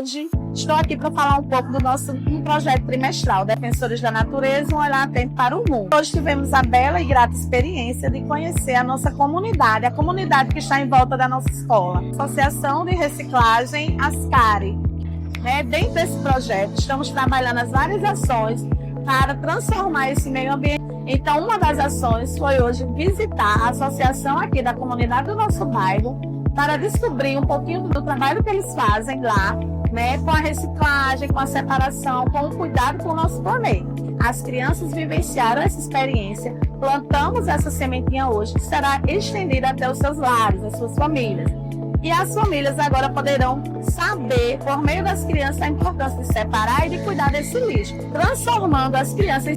Hoje estou aqui para falar um pouco do nosso projeto trimestral, Defensores da Natureza, um olhar atento para o mundo. Hoje tivemos a bela e grata experiência de conhecer a nossa comunidade, a comunidade que está em volta da nossa escola. Associação de Reciclagem Ascari. Dentro desse projeto, estamos trabalhando as várias ações para transformar esse meio ambiente. Então, uma das ações foi hoje visitar a associação aqui da comunidade do nosso bairro para descobrir um pouquinho do trabalho que eles fazem lá, com a reciclagem, com a separação, com o cuidado com o nosso planeta. As crianças vivenciaram essa experiência, plantamos essa sementinha hoje, que será estendida até os seus lares, as suas famílias. E as famílias agora poderão saber, por meio das crianças, a importância de separar e de cuidar desse lixo, transformando as crianças